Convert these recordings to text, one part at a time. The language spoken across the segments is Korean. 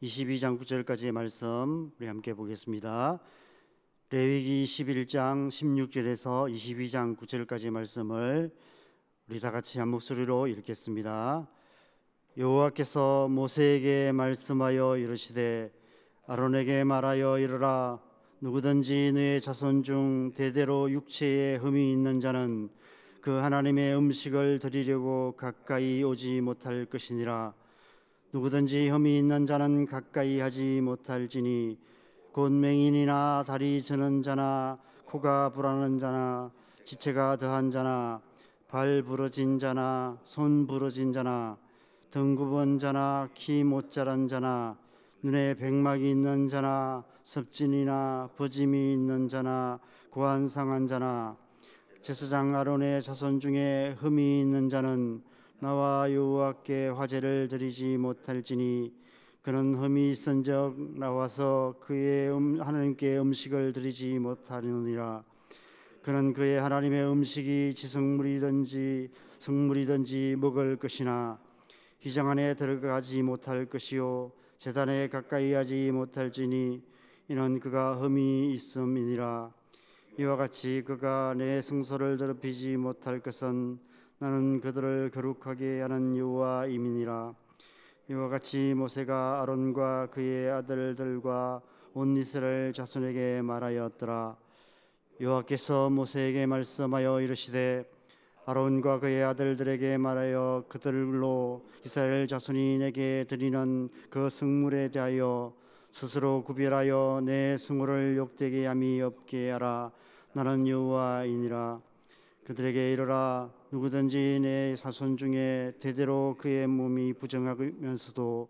22장 9절까지의 말씀 우리 함께 보겠습니다. 레위기 11장 16절에서 22장 9절까지의 말씀을 우리 다 같이 한 목소리로 읽겠습니다. 여호와께서 모세에게 말씀하여 이르시되 아론에게 말하여 이르라. 누구든지 너의 자손 중 대대로 육체에 흠이 있는 자는 그 하나님의 음식을 드리려고 가까이 오지 못할 것이니라. 누구든지 흠이 있는 자는 가까이 하지 못할지니 곧 맹인이나 다리 저는 자나 코가 불하는 자나 지체가 더한 자나 발 부러진 자나 손 부러진 자나 등 굽은 자나 키 못 자란 자나 눈에 백막이 있는 자나 섭진이나 버짐이 있는 자나 고안 상한 자나 제사장 아론의 자손 중에 흠이 있는 자는 나와 여호와께 화제를 드리지 못할지니 그는 흠이 있은즉 나와서 그의 하나님께 음식을 드리지 못하느니라. 그는 그의 하나님의 음식이 지성물이든지 성물이든지 먹을 것이나 휘장 안에 들어가지 못할 것이요 제단에 가까이 하지 못할지니 이는 그가 흠이 있음이니라. 이와 같이 그가 내 성소를 더럽히지 못할 것은 나는 그들을 거룩하게 하는 여호와임이니라. 이와 같이 모세가 아론과 그의 아들들과 온 이스라엘 자손에게 말하였더라. 여호와께서 모세에게 말씀하여 이르시되 아론과 그의 아들들에게 말하여 그들로 이스라엘 자손이 내게 드리는 그 성물에 대하여 스스로 구별하여 내 성물을 욕되게 함이 없게 하라. 나는 여호와이니라. 그들에게 이르라. 누구든지 내 자손 중에 대대로 그의 몸이 부정하면서도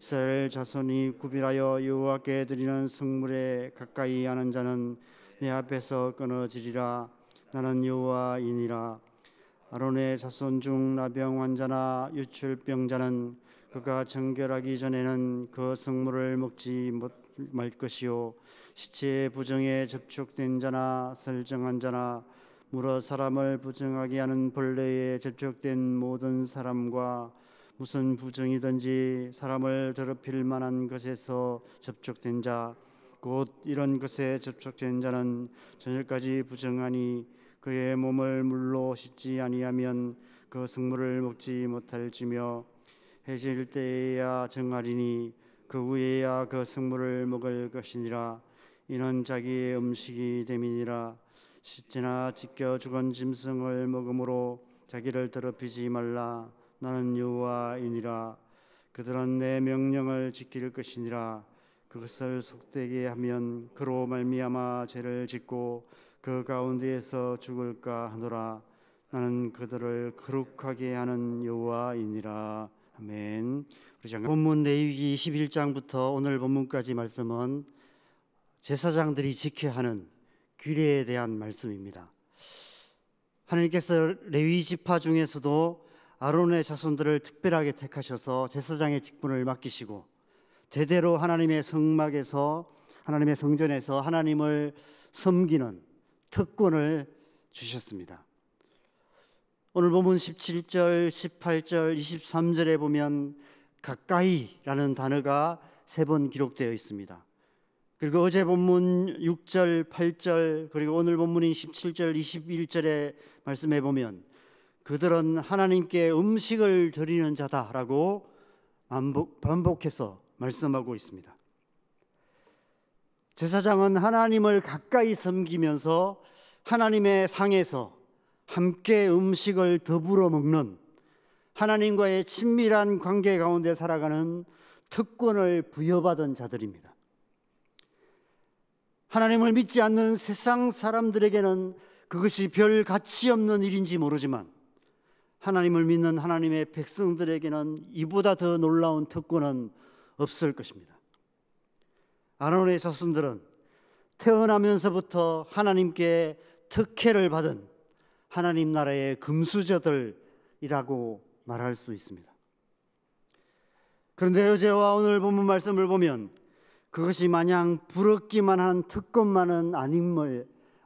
이스라엘 자손이 구별하여 여호와께 드리는 성물에 가까이 하는 자는 내 앞에서 끊어지리라. 나는 여호와이니라. 아론의 자손 중 나병 환자나 유출병자는 그가 정결하기 전에는 그 성물을 먹지 말 것이요 시체의 부정에 접촉된 자나 설정한 자나 물어 사람을 부정하게 하는 벌레에 접촉된 모든 사람과 무슨 부정이든지 사람을 더럽힐 만한 것에서 접촉된 자 곧 이런 것에 접촉된 자는 저녁까지 부정하니 그의 몸을 물로 씻지 아니하면 그 성물을 먹지 못할지며 해질 때에야 정하리니 그 후에야 그 성물을 먹을 것이니라. 이는 자기의 음식이 됨이니라. 씻지나 찢겨 죽은 짐승을 먹음으로 자기를 더럽히지 말라. 나는 여호와이니라. 그들은 내 명령을 지킬 것이니라. 그것을 속되게 하면 그로 말미암아 죄를 짓고 그 가운데에서 죽을까 하노라. 나는 그들을 거룩하게 하는 여호와이니라. 아멘. 우리 잠깐 본문 레위기 21장부터 오늘 본문까지 말씀은 제사장들이 지켜야 하는 규례에 대한 말씀입니다. 하나님께서 레위 지파 중에서도 아론의 자손들을 특별하게 택하셔서 제사장의 직분을 맡기시고 대대로 하나님의 성막에서 하나님의 성전에서 하나님을 섬기는 특권을 주셨습니다. 오늘 본문 17절, 18절, 23절에 보면 가까이라는 단어가 3번 기록되어 있습니다. 그리고 어제 본문 6절, 8절 그리고 오늘 본문인 17절, 21절의 말씀해 보면 그들은 하나님께 음식을 드리는 자다라고 반복해서 말씀하고 있습니다. 제사장은 하나님을 가까이 섬기면서 하나님의 상에서 함께 음식을 더불어 먹는 하나님과의 친밀한 관계 가운데 살아가는 특권을 부여받은 자들입니다. 하나님을 믿지 않는 세상 사람들에게는 그것이 별 가치 없는 일인지 모르지만 하나님을 믿는 하나님의 백성들에게는 이보다 더 놀라운 특권은 없을 것입니다. 아론의 자손들은 태어나면서부터 하나님께 특혜를 받은 하나님 나라의 금수저들이라고 말할 수 있습니다. 그런데 어제와 오늘 본문 말씀을 보면 그것이 마냥 부럽기만 한 특권만은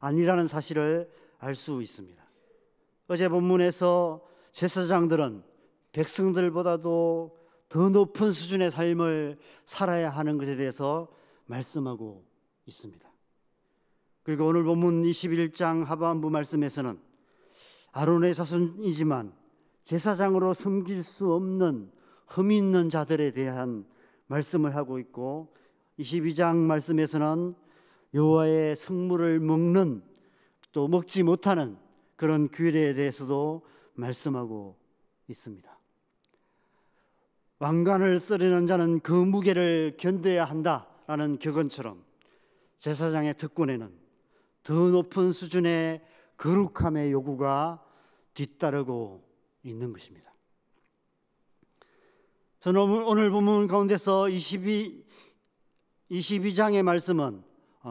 아니라는 사실을 알 수 있습니다. 어제 본문에서 제사장들은 백성들보다도 더 높은 수준의 삶을 살아야 하는 것에 대해서 말씀하고 있습니다. 그리고 오늘 본문 21장 하반부 말씀에서는 아론의 자손이지만 제사장으로 섬길 수 없는 흠이 있는 자들에 대한 말씀을 하고 있고, 22장 말씀에서는 여호와의 성물을 먹는, 또 먹지 못하는 그런 규례에 대해서도 말씀하고 있습니다. 왕관을 쓰려는 자는 그 무게를 견뎌야 한다라는 격언처럼 제사장의 특권에는 더 높은 수준의 거룩함의 요구가 뒤따르고 있는 것입니다. 저는 오늘 본문 가운데서 22장의 말씀은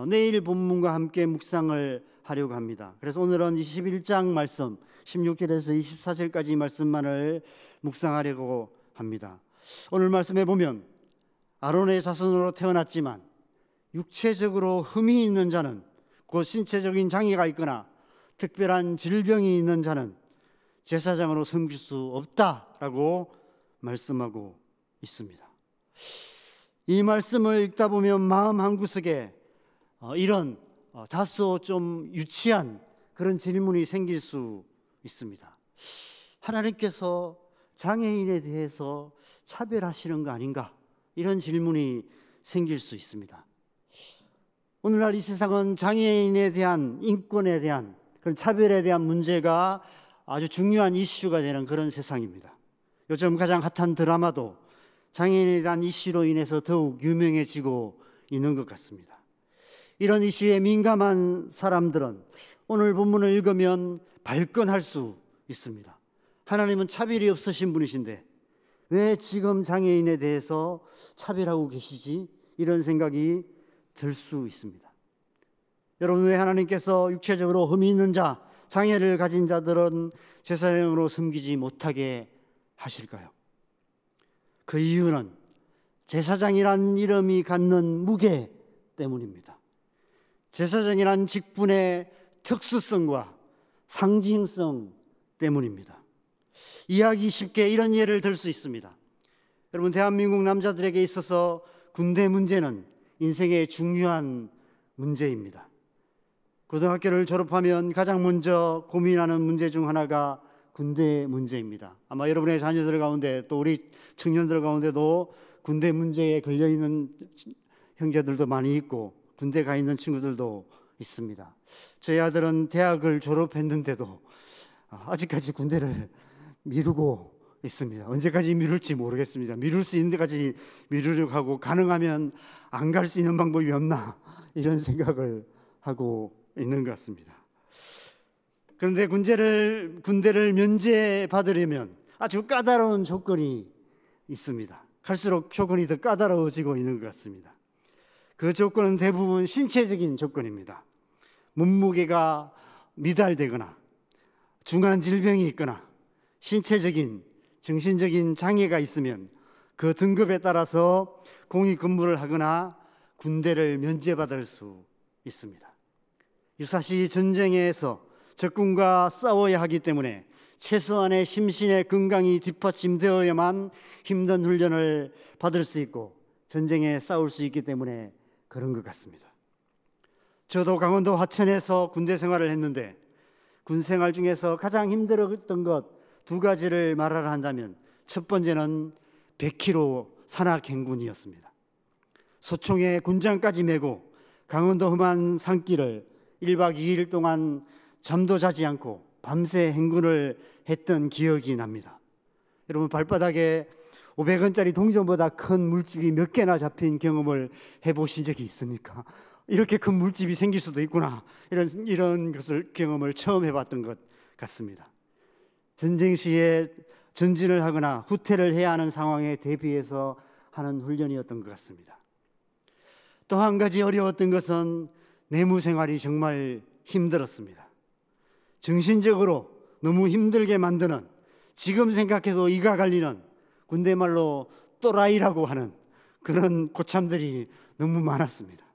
내일 본문과 함께 묵상을 하려고 합니다. 그래서 오늘은 21장 말씀 16절에서 24절까지 말씀만을 묵상하려고 합니다. 오늘 말씀에 보면 아론의 자손으로 태어났지만 육체적으로 흠이 있는 자는, 곧 신체적인 장애가 있거나 특별한 질병이 있는 자는 제사장으로 섬길 수 없다라고 말씀하고 있습니다. 이 말씀을 읽다 보면 마음 한구석에 이런 다소 좀 유치한 그런 질문이 생길 수 있습니다. 하나님께서 장애인에 대해서 차별하시는 거 아닌가? 이런 질문이 생길 수 있습니다. 오늘날 이 세상은 장애인에 대한, 인권에 대한, 그런 차별에 대한 문제가 아주 중요한 이슈가 되는 그런 세상입니다. 요즘 가장 핫한 드라마도 장애인에 대한 이슈로 인해서 더욱 유명해지고 있는 것 같습니다. 이런 이슈에 민감한 사람들은 오늘 본문을 읽으면 발끈할 수 있습니다. 하나님은 차별이 없으신 분이신데 왜 지금 장애인에 대해서 차별하고 계시지? 이런 생각이 들 수 있습니다. 여러분, 왜 하나님께서 육체적으로 흠이 있는 자, 장애를 가진 자들은 제사장으로 섬기지 못하게 하실까요? 그 이유는 제사장이란 이름이 갖는 무게 때문입니다. 제사장이란 직분의 특수성과 상징성 때문입니다. 이해하기 쉽게 이런 예를 들 수 있습니다. 여러분, 대한민국 남자들에게 있어서 군대 문제는 인생의 중요한 문제입니다. 고등학교를 졸업하면 가장 먼저 고민하는 문제 중 하나가 군대 문제입니다. 아마 여러분의 자녀들 가운데, 또 우리 청년들 가운데도 군대 문제에 걸려있는 형제들도 많이 있고 군대 가 있는 친구들도 있습니다. 저희 아들은 대학을 졸업했는데도 아직까지 군대를 미루고 있습니다. 언제까지 미룰지 모르겠습니다. 미룰 수 있는 데까지 미루려고 하고, 가능하면 안 갈 수 있는 방법이 없나, 이런 생각을 하고 있는 것 같습니다. 그런데 군대를 면제받으려면 아주 까다로운 조건이 있습니다. 갈수록 조건이 더 까다로워지고 있는 것 같습니다. 그 조건은 대부분 신체적인 조건입니다. 몸무게가 미달되거나 중한 질병이 있거나 신체적인, 정신적인 장애가 있으면 그 등급에 따라서 공익 근무를 하거나 군대를 면제받을 수 있습니다. 유사시 전쟁에서 적군과 싸워야 하기 때문에 최소한의 심신의 건강이 뒷받침되어야만 힘든 훈련을 받을 수 있고 전쟁에 싸울 수 있기 때문에 그런 것 같습니다. 저도 강원도 하천에서 군대 생활을 했는데 군 생활 중에서 가장 힘들었던 것 두 가지를 말하라 한다면 첫 번째는 100km 산악행군이었습니다. 소총에 군장까지 메고 강원도 험한 산길을 1박 2일 동안 잠도 자지 않고 밤새 행군을 했던 기억이 납니다. 여러분, 발바닥에 500원짜리 동전보다 큰 물집이 몇 개나 잡힌 경험을 해보신 적이 있습니까? 이렇게 큰 물집이 생길 수도 있구나, 이런 것을 경험을 처음 해봤던 것 같습니다. 전쟁 시에 전진을 하거나 후퇴를 해야 하는 상황에 대비해서 하는 훈련이었던 것 같습니다. 또 한 가지 어려웠던 것은 내무 생활이 정말 힘들었습니다. 정신적으로 너무 힘들게 만드는, 지금 생각해도 이가 갈리는, 군대 말로 또라이라고 하는 그런 고참들이 너무 많았습니다.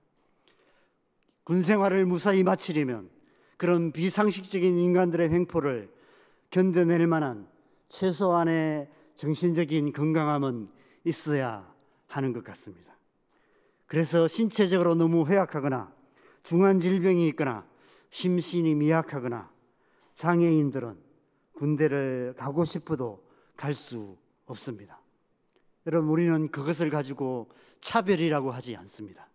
군 생활을 무사히 마치려면 그런 비상식적인 인간들의 횡포를 견뎌낼 만한 최소한의 정신적인 건강함은 있어야 하는 것 같습니다. 그래서 신체적으로 너무 허약하거나 중한 질병이 있거나 심신이 미약하거나 장애인들은 군대를 가고 싶어도 갈 수 없습니다. 여러분, 우리는 그것을 가지고 차별이라고 하지 않습니다.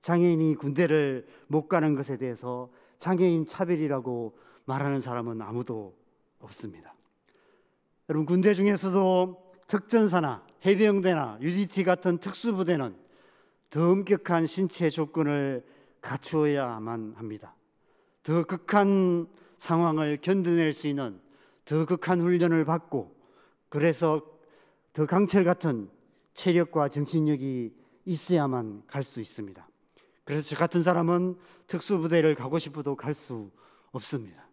장애인이 군대를 못 가는 것에 대해서 장애인 차별이라고 말하는 사람은 아무도 없습니다. 여러분, 군대 중에서도 특전사나 해병대나 UDT 같은 특수부대는 더 엄격한 신체 조건을 갖추어야만 합니다. 더 극한 상황을 견뎌낼 수 있는 더 극한 훈련을 받고, 그래서 더 강철 같은 체력과 정신력이 있어야만 갈 수 있습니다. 그래서 저 같은 사람은 특수부대를 가고 싶어도 갈 수 없습니다.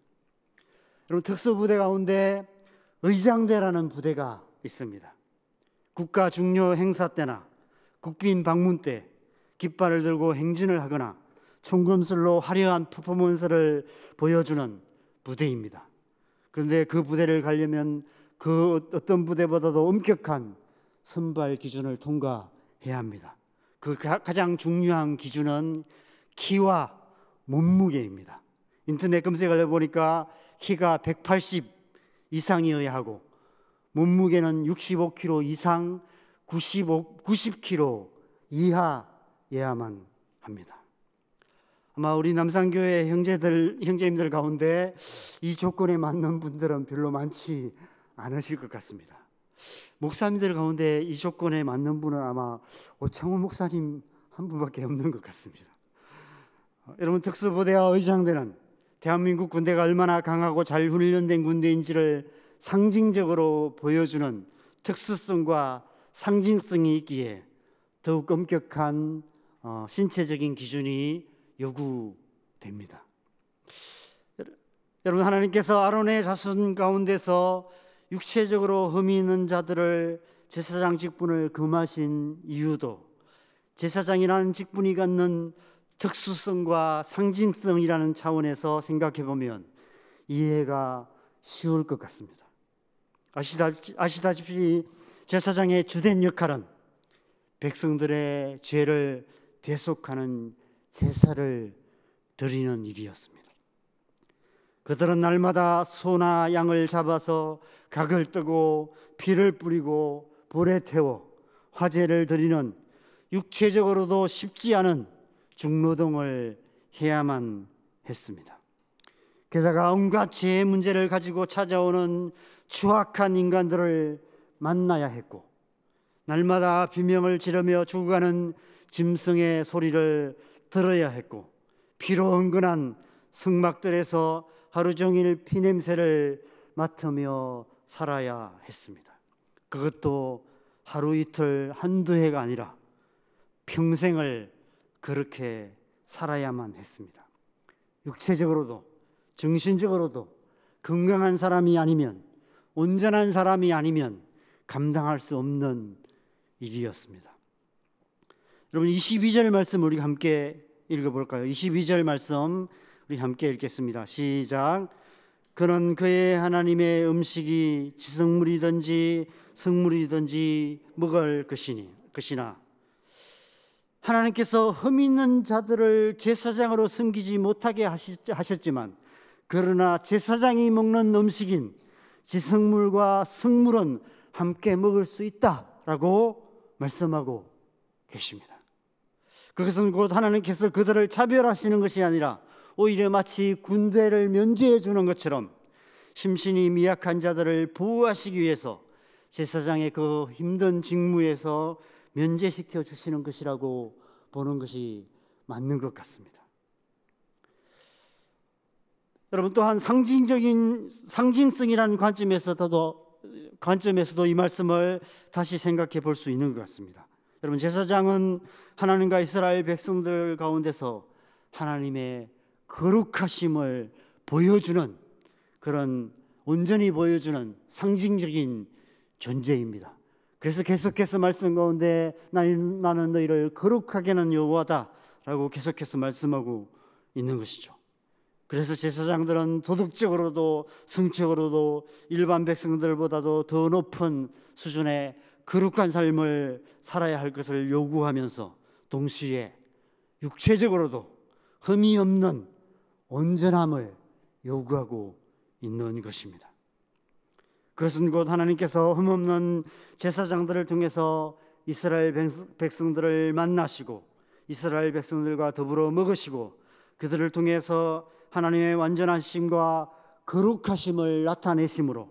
여러분, 특수부대 가운데 의장대라는 부대가 있습니다. 국가 중요 행사 때나 국빈 방문 때 깃발을 들고 행진을 하거나 총검술로 화려한 퍼포먼스를 보여주는 부대입니다. 그런데 그 부대를 가려면 그 어떤 부대보다도 엄격한 선발 기준을 통과해야 합니다. 그 가장 중요한 기준은 키와 몸무게입니다. 인터넷 검색을 해보니까 키가 180 이상이어야 하고 몸무게는 65kg 이상, 90kg 이하여야만 합니다. 아마 우리 남산교회 형제님들 가운데 이 조건에 맞는 분들은 별로 많지 않으실 것 같습니다. 목사님들 가운데 이 조건에 맞는 분은 아마 오창호 목사님 한 분밖에 없는 것 같습니다. 여러분, 특수부대와 의장대는 대한민국 군대가 얼마나 강하고 잘 훈련된 군대인지를 상징적으로 보여주는 특수성과 상징성이 있기에 더욱 엄격한 신체적인 기준이 요구됩니다. 여러분, 하나님께서 아론의 자손 가운데서 육체적으로 흠이 있는 자들을 제사장 직분을 금하신 이유도 제사장이라는 직분이 갖는 특수성과 상징성이라는 차원에서 생각해 보면 이해가 쉬울 것 같습니다. 아시다시피 제사장의 주된 역할은 백성들의 죄를 대속하는 제사를 드리는 일이었습니다. 그들은 날마다 소나 양을 잡아서 각을 뜨고 피를 뿌리고 불에 태워 화제를 드리는 육체적으로도 쉽지 않은 중노동을 해야만 했습니다. 게다가 온갖 죄의 문제를 가지고 찾아오는 추악한 인간들을 만나야 했고, 날마다 비명을 지르며 죽어가는 짐승의 소리를 들어야 했고, 피로 흥건한 성막들에서 하루 종일 피냄새를 맡으며 살아야 했습니다. 그것도 하루 이틀 한두 해가 아니라 평생을 그렇게 살아야만 했습니다. 육체적으로도 정신적으로도 건강한 사람이 아니면, 온전한 사람이 아니면 감당할 수 없는 일이었습니다. 여러분, 22절 말씀 우리 함께 읽어볼까요? 22절 말씀 우리 함께 읽겠습니다. 시작. 그는 그의 하나님의 음식이 지성물이든지 성물이든지 먹을 것이나 하나님께서 흠 있는 자들을 제사장으로 섬기지 못하게 하셨지만, 그러나 제사장이 먹는 음식인 지성물과 성물은 함께 먹을 수 있다라고 말씀하고 계십니다. 그것은 곧 하나님께서 그들을 차별하시는 것이 아니라 오히려 마치 군대를 면제해 주는 것처럼 심신이 미약한 자들을 보호하시기 위해서 제사장의 그 힘든 직무에서 면제시켜 주시는 것이라고 보는 것이 맞는 것 같습니다. 여러분, 또한 상징성이라는 관점에서도 이 말씀을 다시 생각해 볼 수 있는 것 같습니다. 여러분, 제사장은 하나님과 이스라엘 백성들 가운데서 하나님의 거룩하심을 보여주는, 그런 온전히 보여주는 상징적인 존재입니다. 그래서 계속해서 말씀 가운데 나는 너희를 거룩하게는 여호와다라고 계속해서 말씀하고 있는 것이죠. 그래서 제사장들은 도덕적으로도 성적으로도 일반 백성들보다도 더 높은 수준의 거룩한 삶을 살아야 할 것을 요구하면서 동시에 육체적으로도 흠이 없는 온전함을 요구하고 있는 것입니다. 그것은 곧 하나님께서 흠없는 제사장들을 통해서 이스라엘 백성들을 만나시고 이스라엘 백성들과 더불어 먹으시고 그들을 통해서 하나님의 완전하심과 거룩하심을 나타내심으로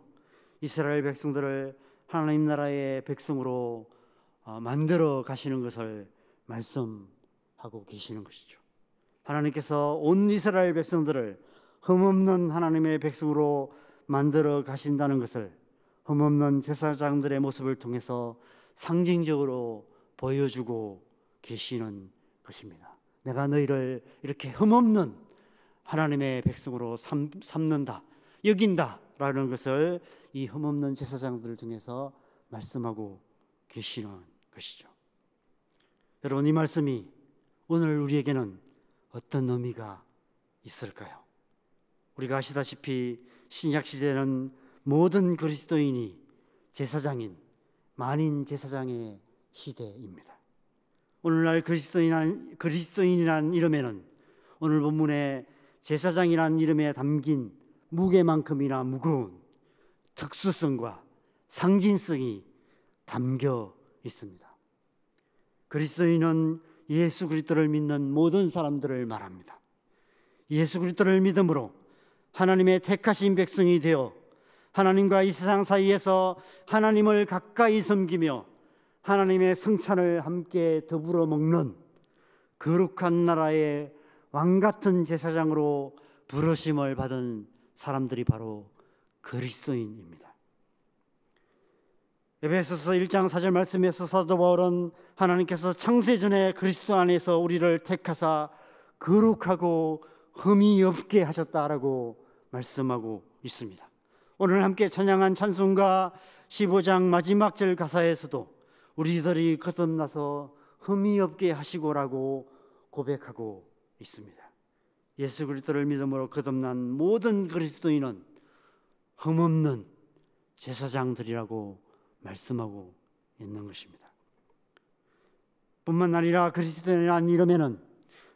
이스라엘 백성들을 하나님 나라의 백성으로 만들어 가시는 것을 말씀하고 계시는 것이죠. 하나님께서 온 이스라엘 백성들을 흠없는 하나님의 백성으로 만들어 가신다는 것을 흠없는 제사장들의 모습을 통해서 상징적으로 보여주고 계시는 것입니다. 내가 너희를 이렇게 흠없는 하나님의 백성으로 삼는다, 여긴다라는 것을 이 흠없는 제사장들을 통해서 말씀하고 계시는 것이죠. 여러분, 이 말씀이 오늘 우리에게는 어떤 의미가 있을까요? 우리가 아시다시피 신약 시대는 모든 그리스도인이 제사장인 만인 제사장의 시대입니다. 오늘날 그리스도인이란 이름에는 오늘 본문에 제사장이란 이름에 담긴 무게만큼이나 무거운 특수성과 상징성이 담겨 있습니다. 그리스도인은 예수 그리스도를 믿는 모든 사람들을 말합니다. 예수 그리스도를 믿음으로 하나님의 택하신 백성이 되어 하나님과 이 세상 사이에서 하나님을 가까이 섬기며 하나님의 성찬을 함께 더불어 먹는 거룩한 나라의 왕같은 제사장으로 부르심을 받은 사람들이 바로 그리스도인입니다. 에베소서 1장 4절 말씀에서 사도 바울은 하나님께서 창세전에 그리스도 안에서 우리를 택하사 거룩하고 흠이 없게 하셨다라고 말씀하고 있습니다. 오늘 함께 찬양한 찬송가 15장 마지막 절 가사에서도 우리들이 거듭나서 흠이 없게 하시고라고 고백하고 있습니다. 예수 그리스도를 믿음으로 거듭난 모든 그리스도인은 흠없는 제사장들이라고 말씀하고 있는 것입니다. 뿐만 아니라 그리스도인이라는 이름에는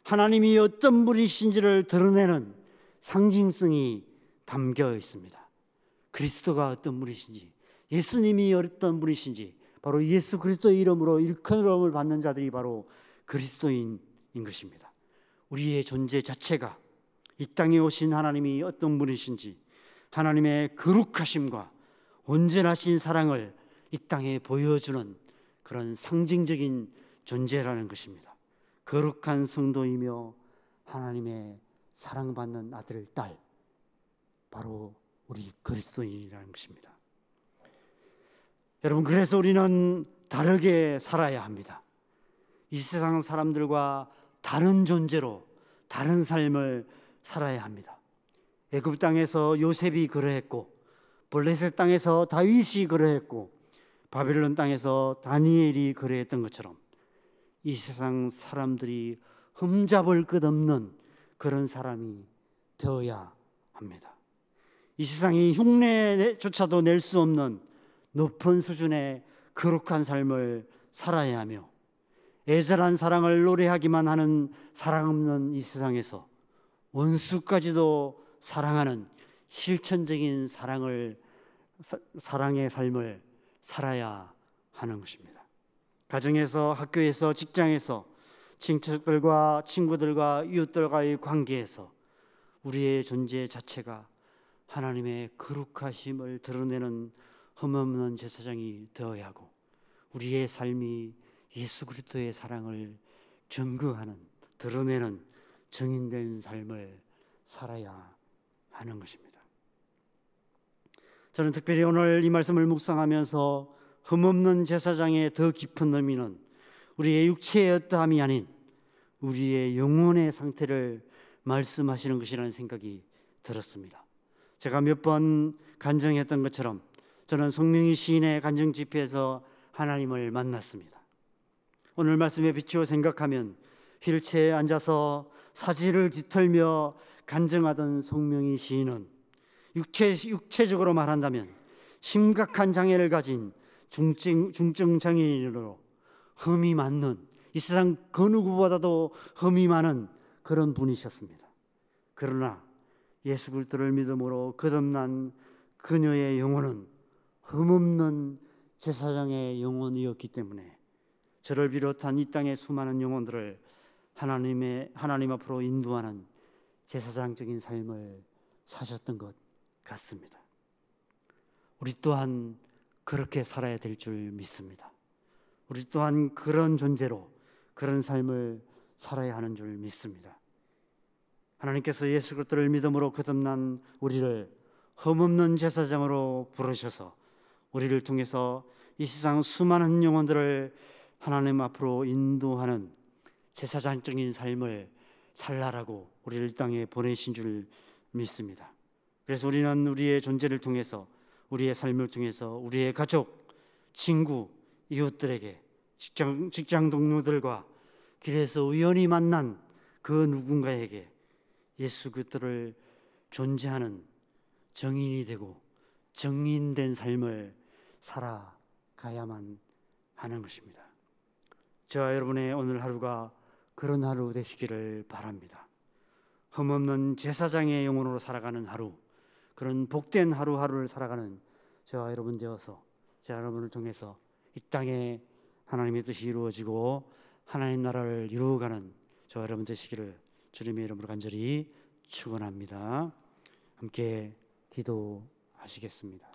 하나님이 어떤 분이신지를 드러내는 상징성이 담겨 있습니다. 그리스도가 어떤 분이신지, 예수님이 어떤 분이신지, 바로 예수 그리스도의 이름으로 일컬음을 받는 자들이 바로 그리스도인인 것입니다. 우리의 존재 자체가 이 땅에 오신 하나님이 어떤 분이신지, 하나님의 거룩하심과 온전하신 사랑을 이 땅에 보여주는 그런 상징적인 존재라는 것입니다. 거룩한 성도이며 하나님의 사랑받는 아들, 딸, 바로 우리 그리스도인이라는 것입니다. 여러분, 그래서 우리는 다르게 살아야 합니다. 이 세상 사람들과 다른 존재로 다른 삶을 살아야 합니다. 애굽 땅에서 요셉이 그러했고, 블레셋 땅에서 다윗이 그러했고, 바벨론 땅에서 다니엘이 그러했던 것처럼 이 세상 사람들이 흠잡을 것 없는 그런 사람이 되어야 합니다. 이 세상이 흉내조차도 낼 수 없는 높은 수준의 거룩한 삶을 살아야 하며 애절한 사랑을 노래하기만 하는 사랑 없는 이 세상에서 원수까지도 사랑하는 실천적인 사랑의 삶을 살아야 하는 것입니다. 가정에서, 학교에서, 직장에서, 친척들과 친구들과 이웃들과의 관계에서 우리의 존재 자체가 하나님의 거룩하심을 드러내는 흠없는 제사장이 되어야 하고, 우리의 삶이 예수 그리스도의 사랑을 증거하는, 드러내는 정인된 삶을 살아야 하는 것입니다. 저는 특별히 오늘 이 말씀을 묵상하면서 흠없는 제사장의 더 깊은 의미는 우리의 육체의 어떠함이 아닌 우리의 영혼의 상태를 말씀하시는 것이라는 생각이 들었습니다. 제가 몇 번 간증했던 것처럼 저는 송명희 시인의 간증 집회에서 하나님을 만났습니다. 오늘 말씀에 비추어 생각하면 휠체어에 앉아서 사지를 뒤틀며 간증하던 송명희 시인은 육체적으로 말한다면 심각한 장애를 가진 중증 장애인으로 흠이 많는, 이 세상 그 누구보다도 흠이 많은 그런 분이셨습니다. 그러나 예수 그리스도를 믿음으로 거듭난 그녀의 영혼은 흠없는 제사장의 영혼이었기 때문에 저를 비롯한 이 땅의 수많은 영혼들을 하나님 앞으로 인도하는 제사장적인 삶을 사셨던 것 같습니다. 우리 또한 그렇게 살아야 될 줄 믿습니다. 우리 또한 그런 존재로 그런 삶을 살아야 하는 줄 믿습니다. 하나님께서 예수 그리스도를 믿음으로 거듭난 우리를 흠없는 제사장으로 부르셔서 우리를 통해서 이 세상 수많은 영혼들을 하나님 앞으로 인도하는 제사장적인 삶을 살라라고 우리를 이 땅에 보내신 줄 믿습니다. 그래서 우리는 우리의 존재를 통해서, 우리의 삶을 통해서 우리의 가족, 친구, 이웃들에게, 직장 동료들과 길에서 우연히 만난 그 누군가에게 예수 그리스도를 존재하는 정인이 되고 정인된 삶을 살아가야만 하는 것입니다. 저와 여러분의 오늘 하루가 그런 하루 되시기를 바랍니다. 흠없는 제사장의 영혼으로 살아가는 하루, 그런 복된 하루하루를 살아가는 저와 여러분 되어서 저와 여러분을 통해서 이 땅에 하나님의 뜻이 이루어지고 하나님 나라를 이루어가는 저와 여러분 되시기를 주님의 이름으로 간절히 축원합니다. 함께 기도하시겠습니다.